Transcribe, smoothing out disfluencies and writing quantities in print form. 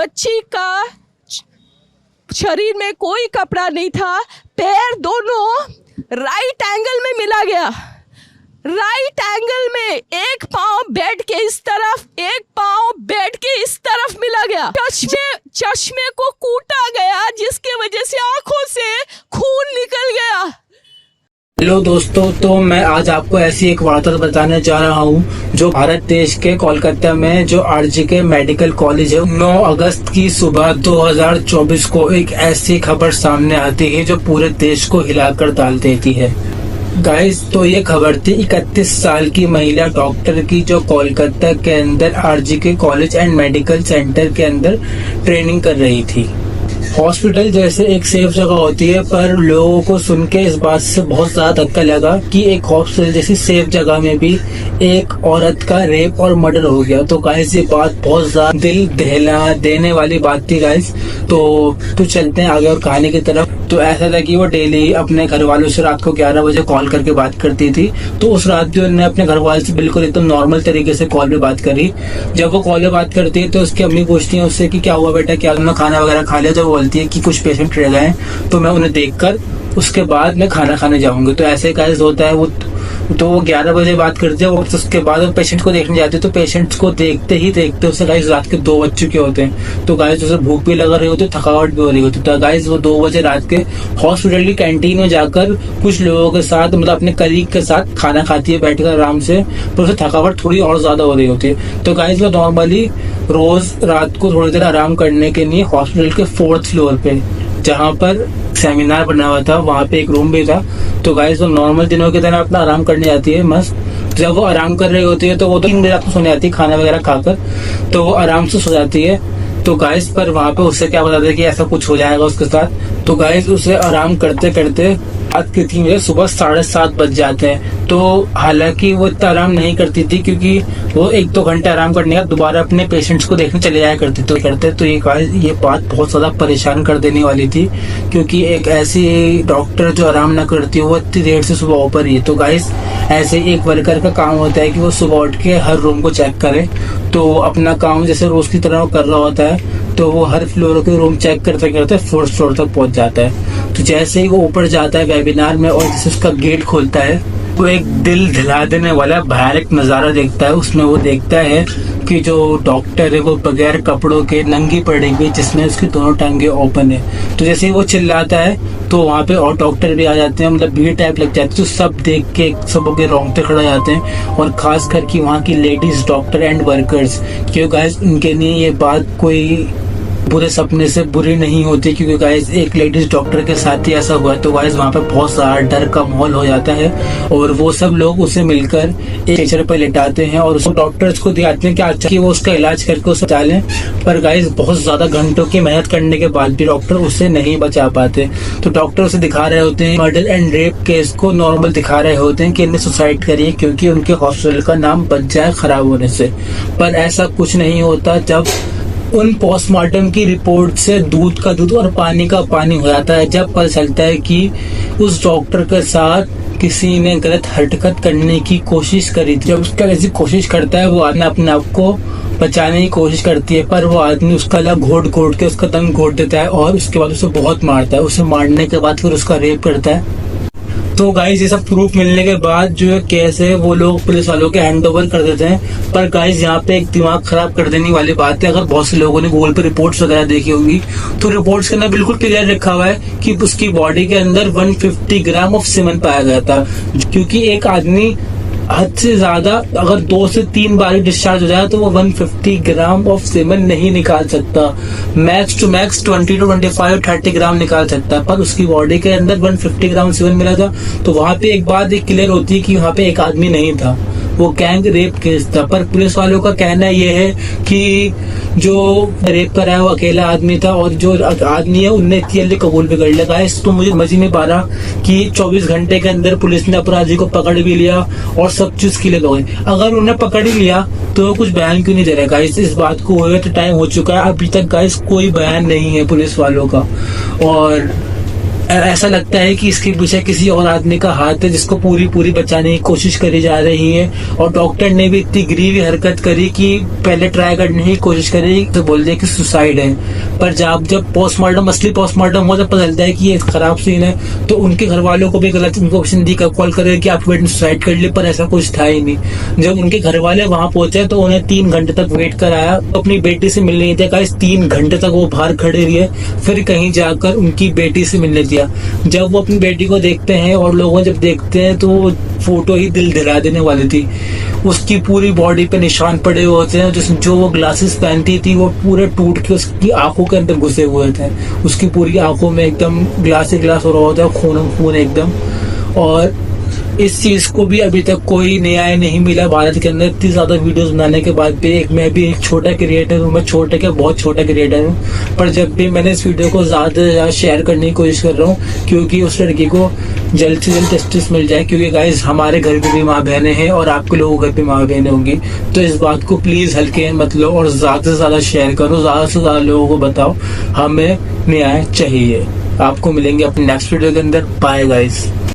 बच्ची का शरीर में कोई कपड़ा नहीं था, पैर दोनों राइट एंगल में मिला गया। राइट एंगल में एक पाँव बेड के इस तरफ, एक पाँव बेड के इस तरफ मिला गया। चश्मे को कूटा गया, जिसके वजह से आंखों से खून निकल गया। हेलो दोस्तों, तो मैं आज आपको ऐसी एक वार्ता बताने जा रहा हूँ जो भारत देश के कोलकाता में जो आरजीके मेडिकल कॉलेज है। 9 अगस्त की सुबह 2024 को एक ऐसी खबर सामने आती है जो पूरे देश को हिलाकर डाल देती है। गाइस, तो ये खबर थी 31 साल की महिला डॉक्टर की जो कोलकाता के अंदर RGK college and medical centre के अंदर ट्रेनिंग कर रही थी। हॉस्पिटल जैसे एक सेफ जगह होती है, पर लोगों को सुन के इस बात से बहुत ज्यादा धक्का लगा कि एक हॉस्पिटल जैसी सेफ जगह में भी एक औरत का रेप और मर्डर हो गया। तो गाइस, ये बात बहुत ज्यादा दिल दहला देने वाली बात थी गाइस। तो चलते हैं आगे और कहानी की तरफ। तो ऐसा था कि वो डेली अपने घर वालों से रात को 11 बजे कॉल करके बात करती थी। तो उस रात भी उन्होंने अपने घर वालों से बिल्कुल एकदम नॉर्मल तरीके से कॉल पे बात करी। जब वो कॉल पे बात करती है तो उसकी अम्मी पूछती है उससे कि क्या हुआ बेटा, क्या तुमने खाना वगैरह खा लिया? तो वो बोलती है कि कुछ पेशेंट रह गए हैं, तो मैं उन्हें देखकर उसके बाद मैं खाना खाने जाऊंगी। तो ऐसे कैसे होता है, वो 11 बजे बात करती है। उसके बाद वो पेशेंट को देखने जाते हैं। तो पेशेंट्स को देखते ही देखते उसे गाइस रात के 2 बज चुके होते हैं। तो गाइस उसे भूख भी लग रही होती है, थकावट भी हो रही होती है। तो गाइस वो 2 बजे रात के हॉस्पिटल की कैंटीन में जाकर कुछ लोगों के साथ, मतलब अपने कलीग के साथ खाना खाती है बैठकर आराम से। पर उसे थकावट थोड़ी और ज्यादा हो रही होती है। तो गाइस वो नॉर्मली रोज रात को थोड़ी देर आराम करने के लिए हॉस्पिटल के 4th फ्लोर पे, जहाँ पर सेमिनार बना हुआ था, वहाँ पे एक रूम भी था। तो गाइस वो नॉर्मल दिनों की तरह अपना आराम करने जाती है मस्त। जब वो आराम कर रही होती है तो वो 3 बजे रात को सोने जाती है खाना वगैरह खाकर। तो वो आराम से सो जाती है। तो गाइस पर वहाँ पे उससे क्या बताते हैं कि ऐसा कुछ हो जाएगा उसके साथ। तो गाइस उसे आराम करते करते रात के 3 बजे सुबह 7:30 बज जाते हैं। तो हालांकि वो इतना आराम नहीं करती थी, क्योंकि वो 1-2 घंटे आराम करने का दोबारा अपने पेशेंट्स को देखने चले जाया करती। तो ये बात बहुत ज्यादा परेशान कर देने वाली थी, क्योंकि एक ऐसी डॉक्टर जो आराम ना करती है वो इतनी देर से सुबह ऊपर ही है। तो गाइस ऐसे एक वर्कर का काम होता है कि वो सुबह उठ के हर रूम को चेक करे। तो अपना काम जैसे रोज की तरह कर रहा होता है। तो वो हर फ्लोर के रूम चेक करते करते 4th फ्लोर तक पहुंच जाता है। तो जैसे ही वो ऊपर जाता है वेबिनार में और जैसे उसका गेट खोलता है, वो एक दिल दिला देने वाला भयानक नजारा देखता है। उसमें वो देखता है कि जो डॉक्टर है वो बगैर कपड़ों के नंगी पड़ी हुई, जिसमें उसकी दोनों टांगे ओपन है। तो जैसे ही वो चिल्लाता है तो वहाँ पे और डॉक्टर भी आ जाते हैं, मतलब भीड़ टाइप लग जाती है। तो सब देख के सबों के रोंगटे खड़े जाते हैं, और खास करके वहाँ की लेडीज डॉक्टर एंड वर्कर्स, क्योंकि गाइस उनके लिए ये बात कोई बुरे सपने से बुरी नहीं होती, क्योंकि गाइस एक लेडीज डॉक्टर के साथ ही ऐसा हुआ। तो गाइस वहाँ पे बहुत सारा डर का माहौल हो जाता है, और वो सब लोग उसे मिलकर एक स्ट्रेचर पे लेटाते हैं और उसको डॉक्टर्स को दिखाते हैं कि अच्छा कि वो उसका इलाज करके उसे बचा लें। पर गाइस बहुत ज्यादा घंटों की मेहनत करने के बाद भी डॉक्टर उसे नहीं बचा पाते। तो डॉक्टर उसे दिखा रहे होते हैं मर्डर एंड रेप केस को नॉर्मल दिखा रहे होते हैं कि इन्हें सुसाइड करिए, क्योंकि उनके हॉस्पिटल का नाम बच जाए खराब होने से। पर ऐसा कुछ नहीं होता। जब उन पोस्टमार्टम की रिपोर्ट से दूध का दूध और पानी का पानी हो जाता है, जब पता चलता है कि उस डॉक्टर के साथ किसी ने गलत हरकत करने की कोशिश करी थी। जब उसका ऐसी कोशिश करता है, वो आदमी अपने आप को बचाने की कोशिश करती है, पर वो आदमी उसका गला घोट घोट के उसका दम घोट देता है और उसके बाद उसे बहुत मारता है। उसे मारने के बाद फिर उसका रेप करता है। तो गाइस ये सब प्रूफ मिलने के बाद जो केस है वो लोग पुलिस वालों के हैंड ओवर कर देते हैं। पर गाइस यहाँ पे एक दिमाग खराब कर देने वाली बात है। अगर बहुत से लोगों ने गूगल पे रिपोर्ट्स वगैरह देखी होंगी, तो रिपोर्ट्स के अंदर बिल्कुल क्लियर लिखा हुआ है कि उसकी बॉडी के अंदर 150 ग्राम ऑफ सीमेन पाया गया था। क्योंकि एक आदमी हद से ज्यादा अगर 2 से 3 बार डिस्चार्ज हो जाए तो वो 150 ग्राम ऑफ सीमेन नहीं निकाल सकता। मैक्स टू मैक्स 20 to 25 30 ग्राम निकाल सकता है, पर उसकी बॉडी के अंदर 150 ग्राम सीमेन मिला था। तो वहाँ पे एक बात एक क्लियर होती है कि वहाँ पे एक आदमी नहीं था, वो गैंग रेप केस था। पर पुलिस वालों का कहना ये है कि जो रेप करा है वो अकेला आदमी था, और जो आदमी है उनने इतनी जल्दी कबूल भी कर लिया। इस तो मुझे समझ नहीं पा रहा कि 24 घंटे के अंदर पुलिस ने अपराधी को पकड़ भी लिया और सब चीज क्लियर हो गई। अगर उन्हें पकड़ ही लिया तो वो कुछ बयान क्यों नहीं दे रहा गाइस? इस बात को हुए तो टाइम हो चुका है, अभी तक गाइस कोई बयान नहीं है पुलिस वालों का। और ऐसा लगता है कि इसके पीछे किसी और आदमी का हाथ है जिसको पूरी पूरी बचाने की कोशिश करी जा रही है। और डॉक्टर ने भी इतनी गरीबी हरकत करी कि पहले ट्राई करने की कोशिश करी तो बोल दिया कि सुसाइड है। पर जब पोस्टमार्टम असली पोस्टमार्टम हुआ, जब पता चलता है कि ये खराब सीन है, तो उनके घर वालों को भी गलत इन्फॉर्मेशन दी, कॉल करे कि आपके बेटे ने सुसाइड कर लिया, पर ऐसा कुछ था ही नहीं। जब उनके घर वाले वहां पहुंचे तो उन्हें 3 घंटे तक वेट कराया, तो अपनी बेटी से मिलने नहीं दिया। गाइस 3 घंटे तक वो बाहर खड़े रहे, फिर कहीं जाकर उनकी बेटी से मिलने दिया। जब वो अपनी बेटी को देखते हैं और लोग जब देखते हैं तो वो फोटो ही दिल दिला देने वाली थी। उसकी पूरी बॉडी पे निशान पड़े हुए होते हैं, जो वो ग्लासेस पहनती थी वो पूरे टूट के उसकी आंखों के अंदर घुसे हुए थे। उसकी पूरी आंखों में एकदम ग्लास ही ग्लास हो रहा होता है, खून एकदम। और इस चीज को भी अभी तक कोई न्याय नहीं मिला भारत के अंदर। इतनी ज्यादा वीडियोस बनाने के बाद भी मैं भी एक छोटा क्रिएटर हूँ, मैं छोटा क्या बहुत छोटा क्रिएटर हूँ, पर जब भी मैंने इस वीडियो को ज्यादा से ज्यादा शेयर करने की कोशिश कर रहा हूँ क्योंकि उस लड़की को जल्द से जल्द जस्टिस मिल जाए। क्योंकि गाइस हमारे घर पे भी माँ बहनें हैं और आपके लोगों के घर पे माँ बहनें होंगी, तो इस बात को प्लीज हल्के मत लो और ज्यादा से ज्यादा शेयर करो, ज्यादा से ज्यादा लोगों को बताओ हमें न्याय चाहिए। आपको मिलेंगे अपने नेक्स्ट वीडियो के अंदर। Bye guys.